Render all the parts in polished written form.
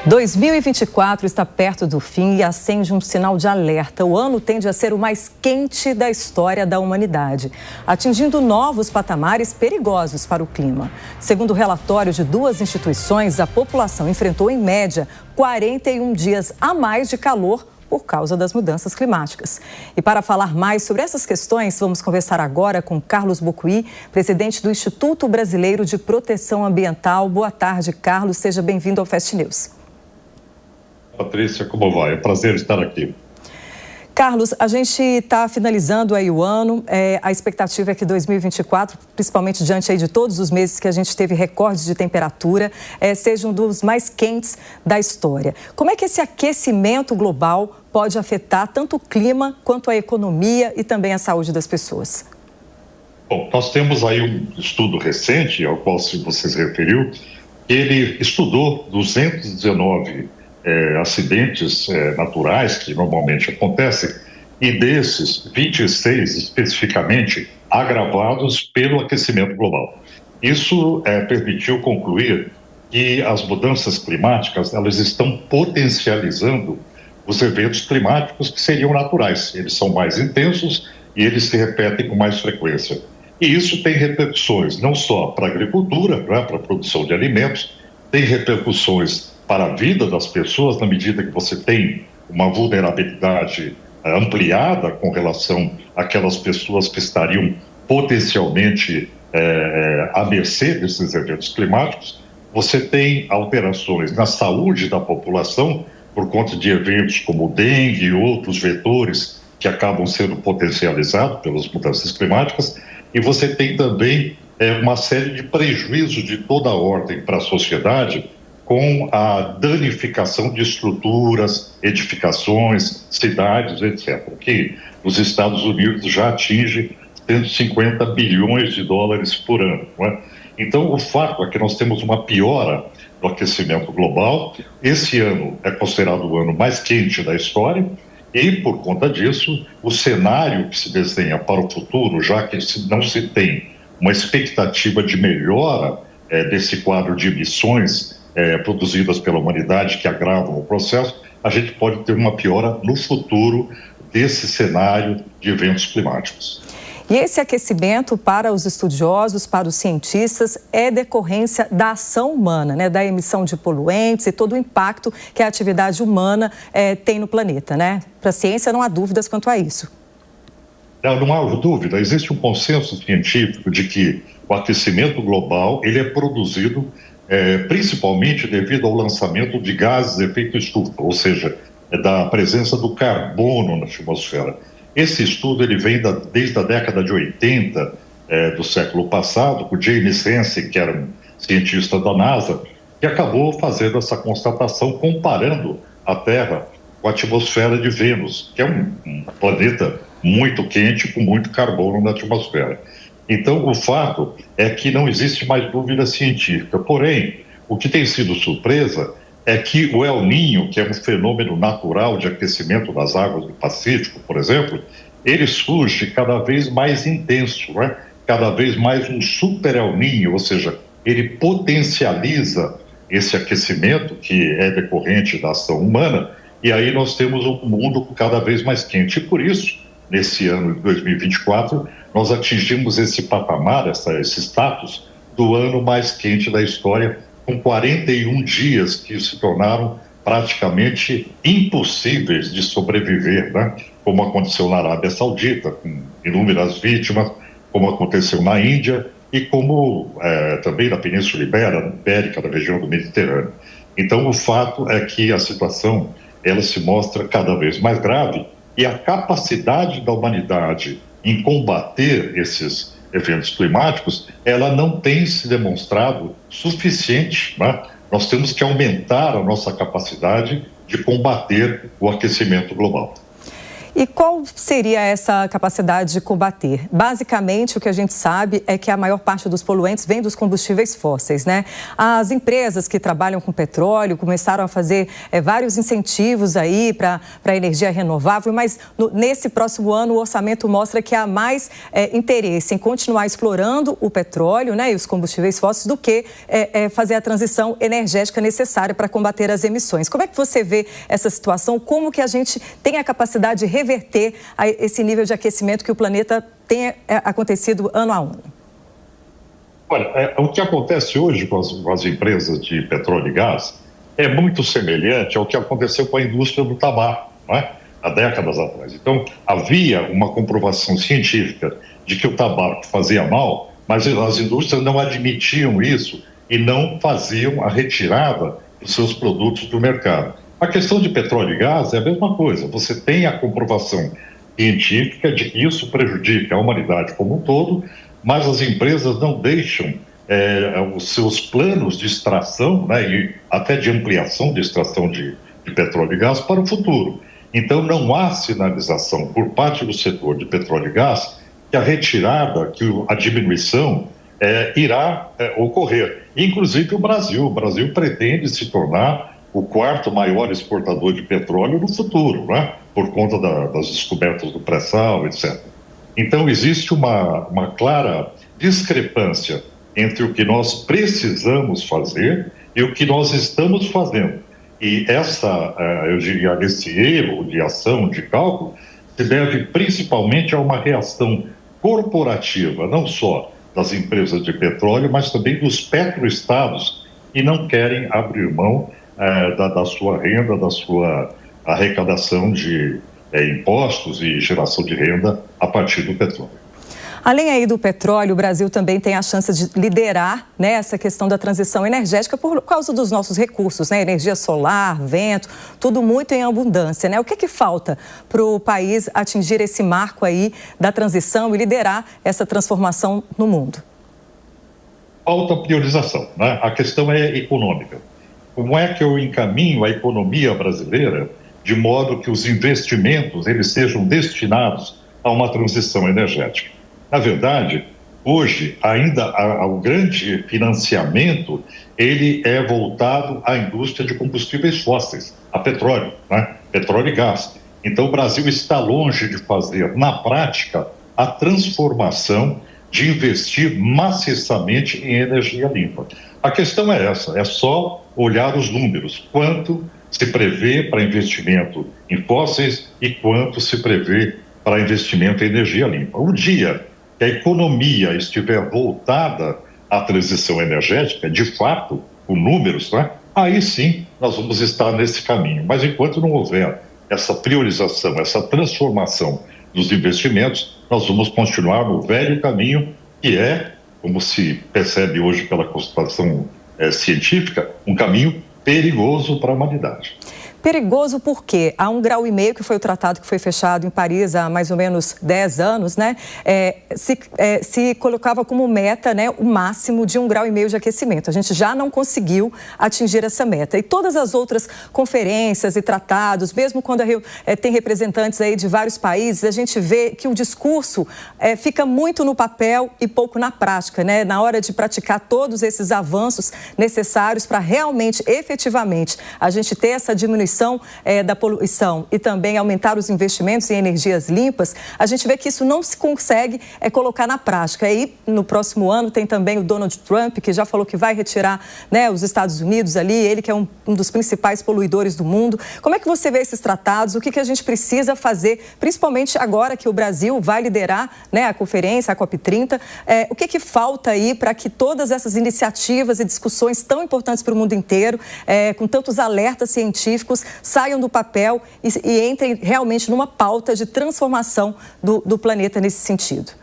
2024 está perto do fim e acende um sinal de alerta. O ano tende a ser o mais quente da história da humanidade, atingindo novos patamares perigosos para o clima. Segundo o relatório de duas instituições, a população enfrentou, em média, 41 dias a mais de calor por causa das mudanças climáticas. E para falar mais sobre essas questões, vamos conversar agora com Carlos Bocuí, presidente do Instituto Brasileiro de Proteção Ambiental. Boa tarde, Carlos. Seja bem-vindo ao Fast News. Patrícia, como vai? É um prazer estar aqui. Carlos, a gente está finalizando aí o ano, a expectativa é que 2024, principalmente diante aí de todos os meses que a gente teve recordes de temperatura, seja um dos mais quentes da história. Como é que esse aquecimento global pode afetar tanto o clima quanto a economia e também a saúde das pessoas? Bom, nós temos aí um estudo recente, ao qual você se referiu, ele estudou 219 acidentes naturais que normalmente acontecem, e desses 26 especificamente agravados pelo aquecimento global. Isso permitiu concluir que as mudanças climáticas elas estão potencializando os eventos climáticos que seriam naturais. Eles são mais intensos e eles se repetem com mais frequência. E isso tem repercussões não só para a agricultura, né, para a produção de alimentos, tem repercussões para a vida das pessoas, na medida que você tem uma vulnerabilidade ampliada com relação àquelas pessoas que estariam potencialmente à mercê desses eventos climáticos. Você tem alterações na saúde da população por conta de eventos como o dengue e outros vetores que acabam sendo potencializados pelas mudanças climáticas, e você tem também uma série de prejuízos de toda a ordem para a sociedade, com a danificação de estruturas, edificações, cidades, etc., que nos Estados Unidos já atinge 150 bilhões de dólares por ano. Não é? Então, o fato é que nós temos uma piora do aquecimento global. Esse ano é considerado o ano mais quente da história e, por conta disso, o cenário que se desenha para o futuro, já que não se tem uma expectativa de melhora desse quadro de emissões produzidas pela humanidade que agravam o processo, a gente pode ter uma piora no futuro desse cenário de eventos climáticos. E esse aquecimento, para os estudiosos, para os cientistas, é decorrência da ação humana, né? Da emissão de poluentes e todo o impacto que a atividade humana tem no planeta, né? Para a ciência não há dúvidas quanto a isso. Não há dúvida, existe um consenso científico de que o aquecimento global ele é produzido principalmente devido ao lançamento de gases de efeito estufa, ou seja, da presença do carbono na atmosfera. Esse estudo ele vem desde a década de 80 do século passado, com James Hansen, que era um cientista da NASA, que acabou fazendo essa constatação comparando a Terra com a atmosfera de Vênus, que é um planeta muito quente com muito carbono na atmosfera. Então, o fato é que não existe mais dúvida científica. Porém, o que tem sido surpresa é que o El Niño, que é um fenômeno natural de aquecimento das águas do Pacífico, por exemplo, ele surge cada vez mais intenso, né? Cada vez mais um super El Niño, ou seja, ele potencializa esse aquecimento que é decorrente da ação humana, e aí nós temos um mundo cada vez mais quente. E por isso, nesse ano de 2024, nós atingimos esse patamar, esse status do ano mais quente da história, com 41 dias que se tornaram praticamente impossíveis de sobreviver, né? Como aconteceu na Arábia Saudita, com inúmeras vítimas, como aconteceu na Índia e como também na Península Ibérica, na região do Mediterrâneo. Então, o fato é que a situação ela se mostra cada vez mais grave e a capacidade da humanidade em combater esses eventos climáticos, ela não tem se demonstrado suficiente, né? Nós temos que aumentar a nossa capacidade de combater o aquecimento global. E qual seria essa capacidade de combater? Basicamente, o que a gente sabe é que a maior parte dos poluentes vem dos combustíveis fósseis, né? As empresas que trabalham com petróleo começaram a fazer vários incentivos aí para a energia renovável, mas nesse próximo ano o orçamento mostra que há mais interesse em continuar explorando o petróleo, né, e os combustíveis fósseis do que fazer a transição energética necessária para combater as emissões. Como é que você vê essa situação? Como que a gente tem a capacidade de reverter esse nível de aquecimento que o planeta tem acontecido ano a ano? Olha, o que acontece hoje com as empresas de petróleo e gás é muito semelhante ao que aconteceu com a indústria do tabaco, não é? Há décadas atrás. Então, havia uma comprovação científica de que o tabaco fazia mal, mas as indústrias não admitiam isso e não faziam a retirada dos seus produtos do mercado. A questão de petróleo e gás é a mesma coisa. Você tem a comprovação científica de que isso prejudica a humanidade como um todo, mas as empresas não deixam os seus planos de extração, né, e até de ampliação de extração de petróleo e gás para o futuro. Então, não há sinalização por parte do setor de petróleo e gás que a retirada, que a diminuição irá ocorrer. Inclusive o Brasil pretende se tornar o quarto maior exportador de petróleo no futuro, né? Por conta das descobertas do pré-sal, etc. Então, existe uma clara discrepância entre o que nós precisamos fazer e o que nós estamos fazendo. E eu diria, esse erro de ação, de cálculo, se deve principalmente a uma reação corporativa, não só das empresas de petróleo, mas também dos petroestados, que não querem abrir mão da sua renda, da sua arrecadação de impostos e geração de renda a partir do petróleo. Além aí do petróleo, o Brasil também tem a chance de liderar, né, essa questão da transição energética por causa dos nossos recursos, né? Energia solar, vento, tudo muito em abundância, né? O que falta para o país atingir esse marco aí da transição e liderar essa transformação no mundo? Falta priorização, né? A questão é econômica. Como é que eu encaminho a economia brasileira de modo que os investimentos eles sejam destinados a uma transição energética? Na verdade, hoje, ainda o grande financiamento, ele é voltado à indústria de combustíveis fósseis, a petróleo, né? Petróleo e gás. Então, o Brasil está longe de fazer, na prática, a transformação de investir maciçamente em energia limpa. A questão é essa, é só olhar os números, quanto se prevê para investimento em fósseis e quanto se prevê para investimento em energia limpa. O dia que a economia estiver voltada à transição energética, de fato, com números, né? Aí sim nós vamos estar nesse caminho. Mas enquanto não houver essa priorização, essa transformação dos investimentos, nós vamos continuar no velho caminho, que é, como se percebe hoje pela constatação científica, um caminho perigoso para a humanidade. Perigoso porque há 1,5 graus que foi o tratado que foi fechado em Paris há mais ou menos 10 anos, né? Se colocava como meta, né, o máximo de 1,5 graus de aquecimento. A gente já não conseguiu atingir essa meta. E todas as outras conferências e tratados, mesmo quando tem representantes aí de vários países, a gente vê que o discurso fica muito no papel e pouco na prática, né? Na hora de praticar todos esses avanços necessários para realmente, efetivamente, a gente ter essa diminuição da poluição e também aumentar os investimentos em energias limpas, a gente vê que isso não se consegue colocar na prática. E no próximo ano tem também o Donald Trump, que já falou que vai retirar, né, os Estados Unidos ali, ele que é um dos principais poluidores do mundo. Como é que você vê esses tratados? O que a gente precisa fazer, principalmente agora que o Brasil vai liderar, né, a conferência, a COP30? O que falta aí para que todas essas iniciativas e discussões tão importantes para o mundo inteiro, com tantos alertas científicos, saiam do papel e entrem realmente numa pauta de transformação do planeta nesse sentido?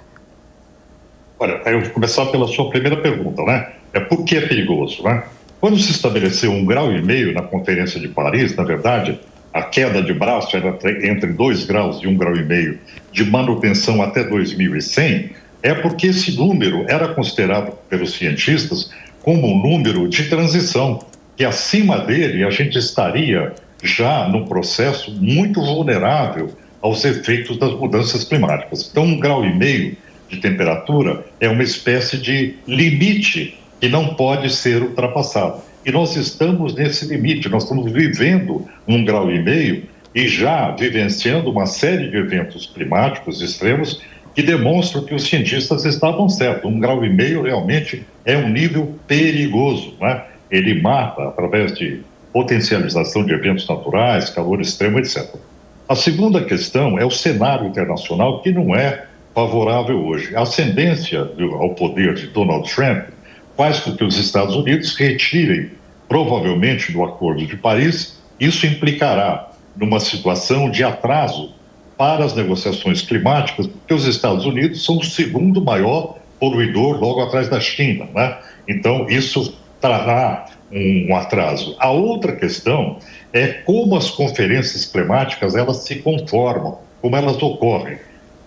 Olha, eu vou começar pela sua primeira pergunta, né? Por que é perigoso, né? Quando se estabeleceu 1,5 graus na Conferência de Paris, na verdade, a queda de braço era entre 2 graus e 1,5 graus de manutenção até 2100, é porque esse número era considerado pelos cientistas como um número de transição, que acima dele a gente estaria já num processo muito vulnerável aos efeitos das mudanças climáticas. Então, 1,5 grau de temperatura é uma espécie de limite que não pode ser ultrapassado. E nós estamos nesse limite, nós estamos vivendo 1,5 grau e já vivenciando uma série de eventos climáticos extremos que demonstram que os cientistas estavam certos. 1,5 grau realmente é um nível perigoso, né? Ele mata através de potencialização de eventos naturais, calor extremo, etc. A segunda questão é o cenário internacional, que não é favorável hoje. A ascendência ao poder de Donald Trump faz com que os Estados Unidos retirem, provavelmente, do Acordo de Paris. Isso implicará numa situação de atraso para as negociações climáticas, porque os Estados Unidos são o segundo maior poluidor, logo atrás da China, né? Então, isso trará um atraso. A outra questão é como as conferências climáticas elas se conformam, como elas ocorrem.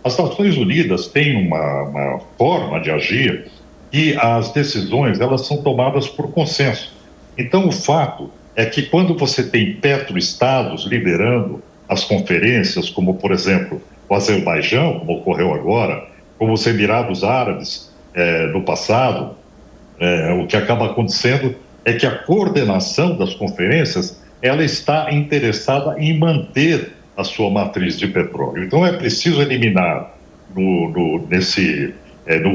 As Nações Unidas têm uma forma de agir e as decisões elas são tomadas por consenso. Então, o fato é que quando você tem petroestados liderando as conferências, como, por exemplo, o Azerbaijão, como ocorreu agora, como os Emirados Árabes no passado, o que acaba acontecendo é que a coordenação das conferências ela está interessada em manter a sua matriz de petróleo. Então, é preciso eliminar no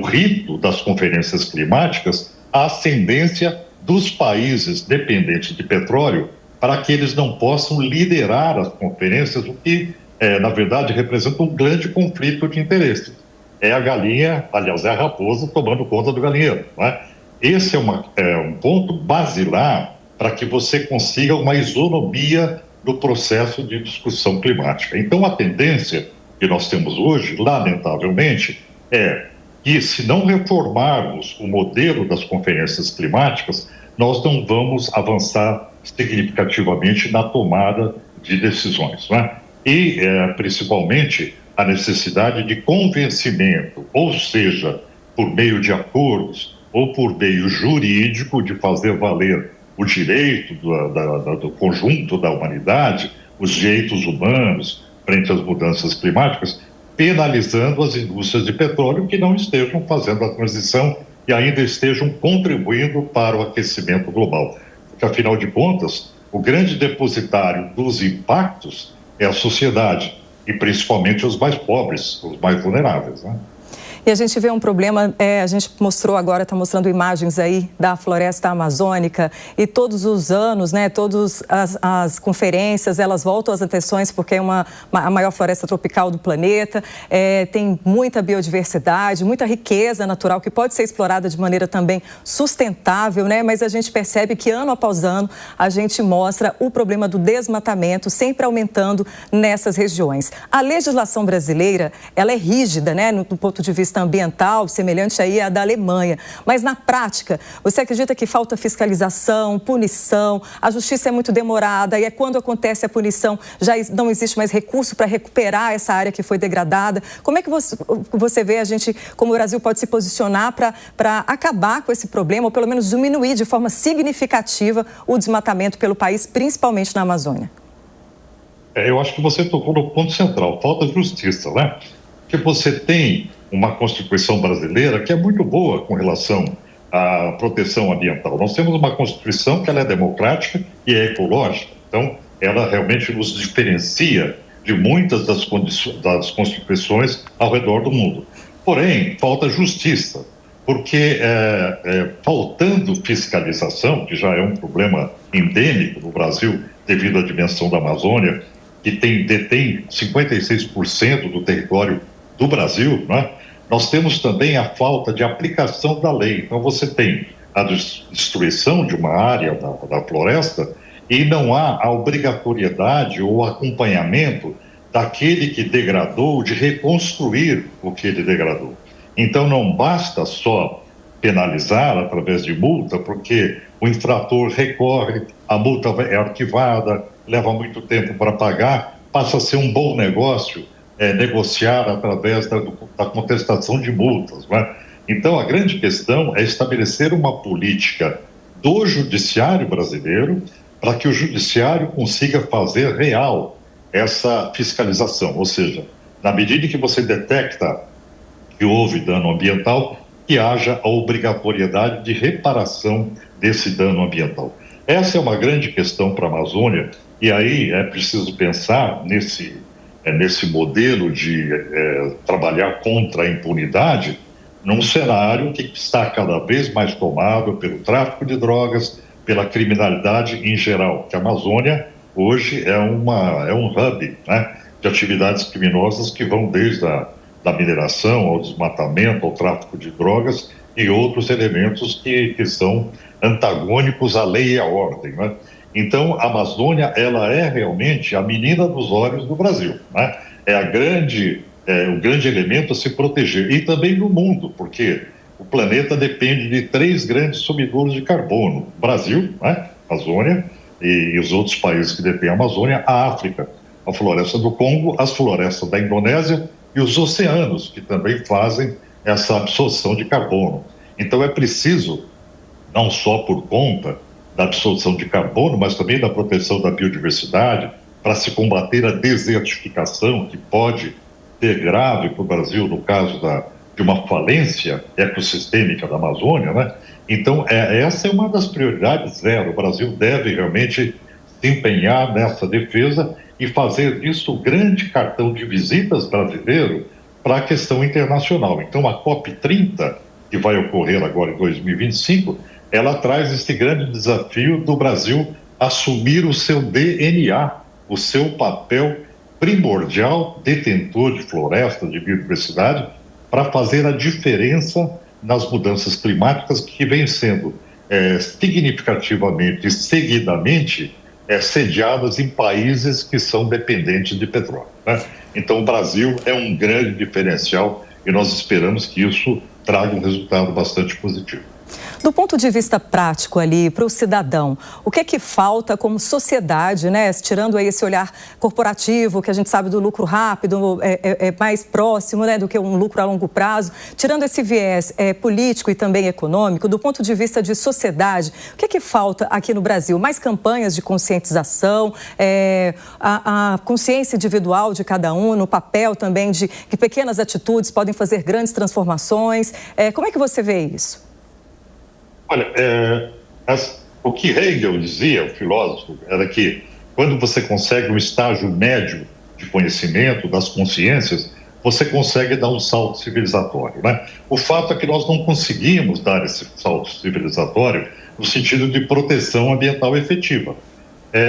rito das conferências climáticas a ascendência dos países dependentes de petróleo para que eles não possam liderar as conferências, o que, na verdade, representa um grande conflito de interesses. É a galinha, aliás, é a raposa tomando conta do galinheiro, não é? Esse é um ponto basilar para que você consiga uma isonomia do processo de discussão climática. Então, a tendência que nós temos hoje, lamentavelmente, é que se não reformarmos o modelo das conferências climáticas, nós não vamos avançar significativamente na tomada de decisões, né? E, principalmente, a necessidade de convencimento, ou seja, por meio de acordos ou por meio jurídico, de fazer valer o direito do conjunto da humanidade, os direitos humanos frente às mudanças climáticas, penalizando as indústrias de petróleo que não estejam fazendo a transição e ainda estejam contribuindo para o aquecimento global. Porque, afinal de contas, o grande depositário dos impactos é a sociedade, e principalmente os mais pobres, os mais vulneráveis, né? E a gente vê um problema, a gente mostrou agora, está mostrando imagens aí da floresta amazônica e todos os anos, né, todas as conferências, elas voltam às atenções porque é a maior floresta tropical do planeta, tem muita biodiversidade, muita riqueza natural que pode ser explorada de maneira também sustentável, né, mas a gente percebe que ano após ano a gente mostra o problema do desmatamento sempre aumentando nessas regiões. A legislação brasileira, ela é rígida, né, do ponto de vista ambiental, semelhante aí à da Alemanha. Mas na prática, você acredita que falta fiscalização, punição, a justiça é muito demorada e é quando acontece a punição já não existe mais recurso para recuperar essa área que foi degradada? Como é que você vê a gente, como o Brasil, pode se posicionar para acabar com esse problema ou pelo menos diminuir de forma significativa o desmatamento pelo país, principalmente na Amazônia? Eu acho que você tocou no ponto central, falta justiça, né? Porque você tem uma Constituição brasileira que é muito boa com relação à proteção ambiental. Nós temos uma Constituição que ela é democrática e é ecológica. Então, ela realmente nos diferencia de muitas das Constituições ao redor do mundo. Porém, falta justiça, porque faltando fiscalização, que já é um problema endêmico no Brasil devido à dimensão da Amazônia, que detém 56% do território do Brasil, né? Nós temos também a falta de aplicação da lei. Então, você tem a destruição de uma área da floresta e não há a obrigatoriedade ou acompanhamento daquele que degradou de reconstruir o que ele degradou. Então, não basta só penalizar através de multa, porque o infrator recorre, a multa é arquivada, leva muito tempo para pagar, passa a ser um bom negócio negociar através da contestação de multas, né? Então, a grande questão é estabelecer uma política do judiciário brasileiro para que o judiciário consiga fazer real essa fiscalização, ou seja, na medida que você detecta que houve dano ambiental, que haja a obrigatoriedade de reparação desse dano ambiental. Essa é uma grande questão para a Amazônia, e aí é preciso pensar nesse modelo de trabalhar contra a impunidade, num cenário que está cada vez mais tomado pelo tráfico de drogas, pela criminalidade em geral, que a Amazônia hoje é um hub, né, de atividades criminosas que vão desde da mineração ao desmatamento, ao tráfico de drogas e outros elementos que são antagônicos à lei e à ordem, né? Então, a Amazônia, ela é realmente a menina dos olhos do Brasil, né? É o grande elemento a se proteger. E também no mundo, porque o planeta depende de 3 grandes sumidores de carbono. Brasil, né? Amazônia, e os outros países que detêm a Amazônia, a África, a floresta do Congo, as florestas da Indonésia e os oceanos, que também fazem essa absorção de carbono. Então é preciso, não só por conta da absorção de carbono, mas também da proteção da biodiversidade, para se combater a desertificação, que pode ser grave para o Brasil no caso de uma falência ecossistêmica da Amazônia, né? Então, essa é uma das prioridades zero. O Brasil deve realmente se empenhar nessa defesa e fazer disso o grande cartão de visitas brasileiro para a questão internacional. Então, a COP30, que vai ocorrer agora em 2025, ela traz esse grande desafio do Brasil assumir o seu DNA, o seu papel primordial, detentor de floresta, de biodiversidade, para fazer a diferença nas mudanças climáticas que vêm sendo significativamente e seguidamente sediadas em países que são dependentes de petróleo, né? Então, o Brasil é um grande diferencial e nós esperamos que isso traga um resultado bastante positivo. Do ponto de vista prático ali, para o cidadão, o que é que falta como sociedade, né? Tirando aí esse olhar corporativo, que a gente sabe do lucro rápido, é mais próximo, né, do que um lucro a longo prazo. Tirando esse viés político e também econômico, do ponto de vista de sociedade, o que é que falta aqui no Brasil? Mais campanhas de conscientização, a consciência individual de cada um, no papel também de que pequenas atitudes podem fazer grandes transformações. Como é que você vê isso? Olha, o que Hegel dizia, o filósofo, era que quando você consegue um estágio médio de conhecimento das consciências, você consegue dar um salto civilizatório, né? O fato é que nós não conseguimos dar esse salto civilizatório no sentido de proteção ambiental efetiva.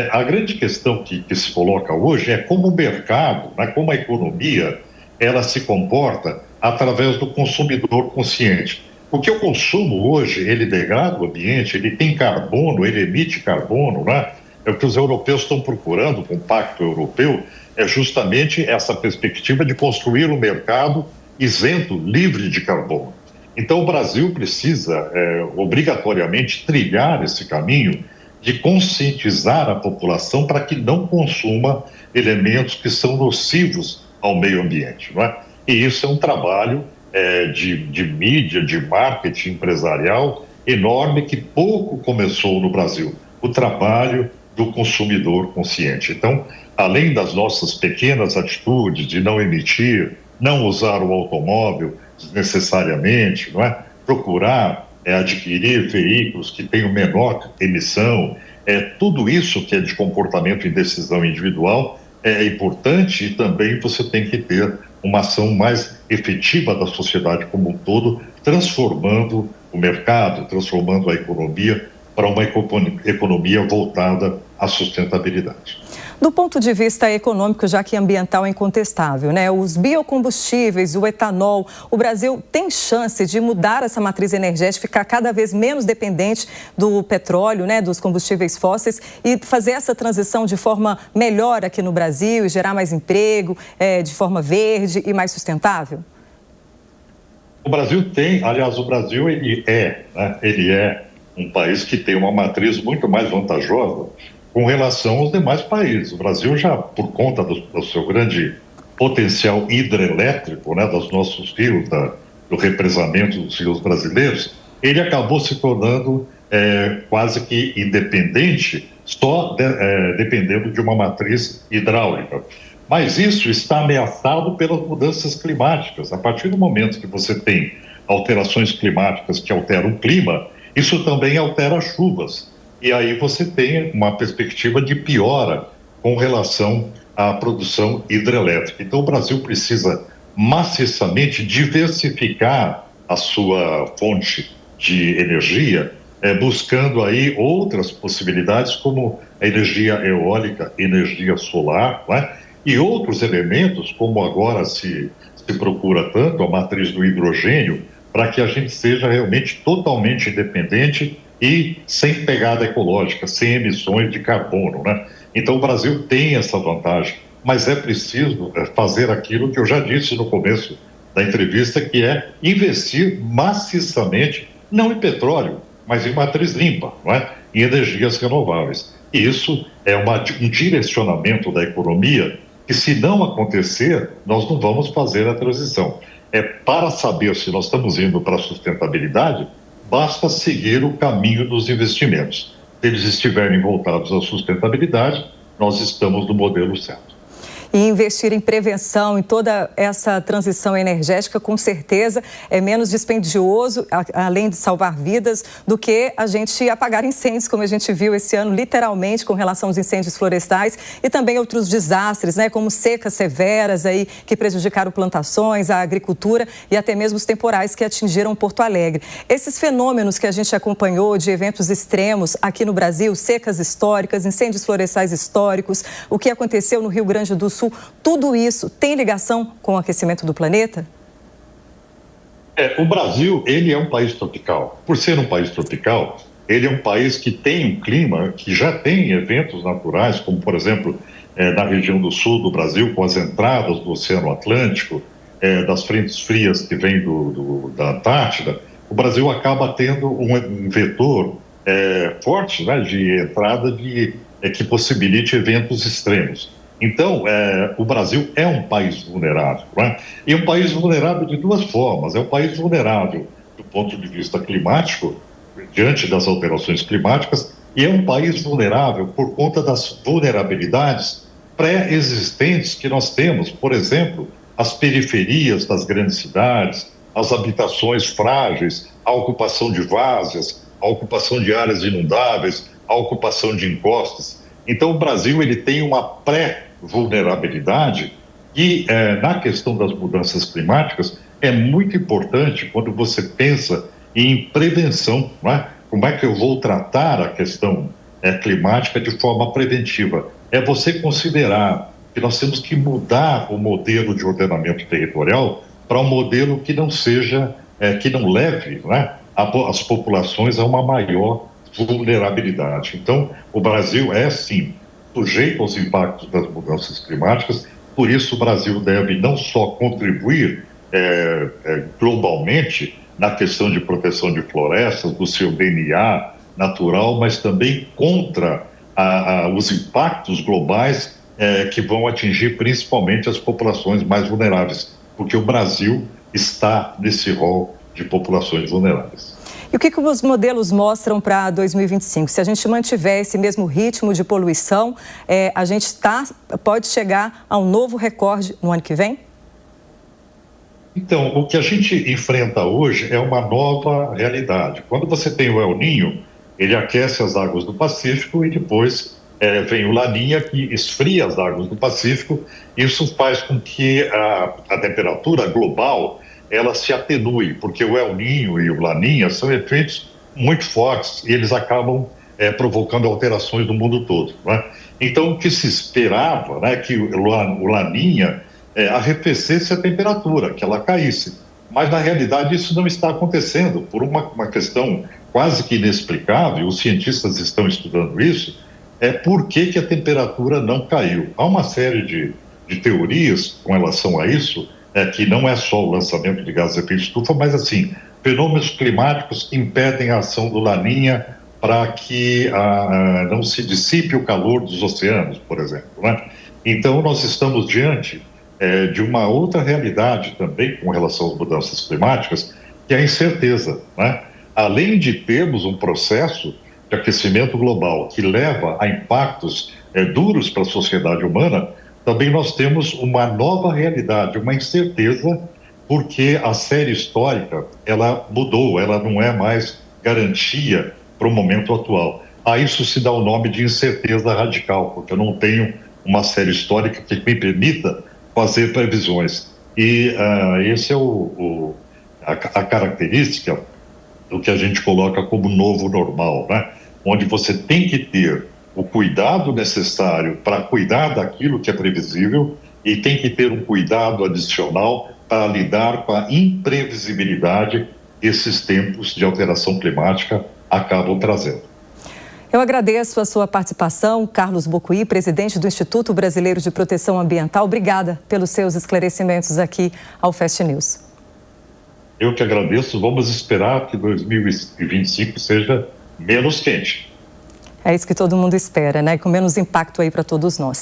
A grande questão que se coloca hoje é como o mercado, né, como a economia, ela se comporta através do consumidor consciente. O que eu consumo hoje, ele degrada o ambiente, ele tem carbono, ele emite carbono, né? É o que os europeus estão procurando com o Pacto Europeu, é justamente essa perspectiva de construir um mercado isento, livre de carbono. Então, o Brasil precisa, obrigatoriamente, trilhar esse caminho de conscientizar a população para que não consuma elementos que são nocivos ao meio ambiente, não é? E isso é um trabalho de mídia, de marketing empresarial enorme que pouco começou no Brasil, o trabalho do consumidor consciente. Então, além das nossas pequenas atitudes de não emitir, não usar o automóvel desnecessariamente, não é? Procurar adquirir veículos que tenham menor emissão, tudo isso que é de comportamento em decisão individual é importante, e também você tem que ter uma ação mais efetiva da sociedade como um todo, transformando o mercado, transformando a economia para uma economia voltada à sustentabilidade. Do ponto de vista econômico, já que ambiental é incontestável, né? Os biocombustíveis, o etanol, o Brasil tem chance de mudar essa matriz energética, ficar cada vez menos dependente do petróleo, né? Dos combustíveis fósseis, e fazer essa transição de forma melhor aqui no Brasil e gerar mais emprego, de forma verde e mais sustentável? O Brasil tem, aliás, o Brasil ele é um país que tem uma matriz muito mais vantajosa com relação aos demais países. O Brasil já, por conta do seu grande potencial hidrelétrico, né, dos nossos rios, do represamento dos rios brasileiros, ele acabou se tornando quase que independente só dependendo de uma matriz hidráulica. Mas isso está ameaçado pelas mudanças climáticas. A partir do momento que você tem alterações climáticas que alteram o clima, isso também altera as chuvas. E aí você tem uma perspectiva de piora com relação à produção hidrelétrica. Então o Brasil precisa maciçamente diversificar a sua fonte de energia, buscando aí outras possibilidades como a energia eólica, energia solar, né? E outros elementos, como agora se procura tanto a matriz do hidrogênio, para que a gente seja realmente totalmente independente e sem pegada ecológica, sem emissões de carbono, né? Então o Brasil tem essa vantagem, mas é preciso fazer aquilo que eu já disse no começo da entrevista, que é investir maciçamente, não em petróleo, mas em matriz limpa, não é? Em energias renováveis. E isso é um direcionamento da economia que, se não acontecer, nós não vamos fazer a transição. Para saber se nós estamos indo para a sustentabilidade, basta seguir o caminho dos investimentos. Se eles estiverem voltados à sustentabilidade, nós estamos no modelo certo. E investir em prevenção, em toda essa transição energética, com certeza é menos dispendioso, além de salvar vidas, do que a gente apagar incêndios, como a gente viu esse ano, literalmente, com relação aos incêndios florestais e também outros desastres, né, como secas severas aí, que prejudicaram plantações, a agricultura e até mesmo os temporais que atingiram Porto Alegre. Esses fenômenos que a gente acompanhou de eventos extremos aqui no Brasil, secas históricas, incêndios florestais históricos, o que aconteceu no Rio Grande do Sul, tudo isso tem ligação com o aquecimento do planeta? O Brasil, ele é um país tropical. Por ser um país tropical, ele é um país que tem um clima, que já tem eventos naturais, como, por exemplo, na região do sul do Brasil, com as entradas do Oceano Atlântico, das frentes frias que vêm da Antártida. O Brasil acaba tendo um vetor forte, né, de entrada que possibilite eventos extremos. Então, o Brasil é um país vulnerável, né? E um país vulnerável de duas formas. É um país vulnerável do ponto de vista climático, diante das alterações climáticas, e é um país vulnerável por conta das vulnerabilidades pré-existentes que nós temos. Por exemplo, as periferias das grandes cidades, as habitações frágeis, a ocupação de várzeas, a ocupação de áreas inundáveis, a ocupação de encostas. Então, o Brasil ele tem uma pré-vulnerabilidade e, na questão das mudanças climáticas, é muito importante quando você pensa em prevenção, não é? Como é que eu vou tratar a questão climática de forma preventiva? É você considerar que nós temos que mudar o modelo de ordenamento territorial para um modelo que não seja, que não leve, não é, as populações a uma maior vulnerabilidade. Então, o Brasil é, sim, sujeito aos impactos das mudanças climáticas, por isso o Brasil deve não só contribuir globalmente na questão de proteção de florestas, do seu DNA natural, mas também contra os impactos globais que vão atingir principalmente as populações mais vulneráveis, porque o Brasil está nesse rol de populações vulneráveis. E o que os modelos mostram para 2025? Se a gente mantiver esse mesmo ritmo de poluição, a gente pode chegar a um novo recorde no ano que vem? Então, o que a gente enfrenta hoje é uma nova realidade. Quando você tem o El Niño, ele aquece as águas do Pacífico e depois vem o Laninha, que esfria as águas do Pacífico. Isso faz com que a temperatura global ela se atenue, porque o El Niño e o Laninha são efeitos muito fortes e eles acabam provocando alterações no mundo todo, né? Então, o que se esperava, né, que o Laninha arrefecesse a temperatura, que ela caísse. Mas, na realidade, isso não está acontecendo por uma questão quase que inexplicável. Os cientistas estão estudando isso. Por que a temperatura não caiu? Há uma série de teorias com relação a isso, que não é só o lançamento de gases de efeito estufa, mas, assim, fenômenos climáticos impedem a ação do Laninha para que não se dissipe o calor dos oceanos, por exemplo, né? Então, nós estamos diante de uma outra realidade também com relação às mudanças climáticas, que é a incerteza, né? Além de termos um processo de aquecimento global que leva a impactos duros para a sociedade humana, também nós temos uma nova realidade, uma incerteza, porque a série histórica, ela mudou, ela não é mais garantia para o momento atual. A isso se dá o nome de incerteza radical, porque eu não tenho uma série histórica que me permita fazer previsões. E esse é a característica do que a gente coloca como novo normal, né? Onde você tem que ter o cuidado necessário para cuidar daquilo que é previsível e tem que ter um cuidado adicional para lidar com a imprevisibilidade que esses tempos de alteração climática acabam trazendo. Eu agradeço a sua participação, Carlos Bocuí, presidente do Instituto Brasileiro de Proteção Ambiental. Obrigada pelos seus esclarecimentos aqui ao Fast News. Eu que agradeço. Vamos esperar que 2025 seja menos quente. É isso que todo mundo espera, né? Com menos impacto aí para todos nós.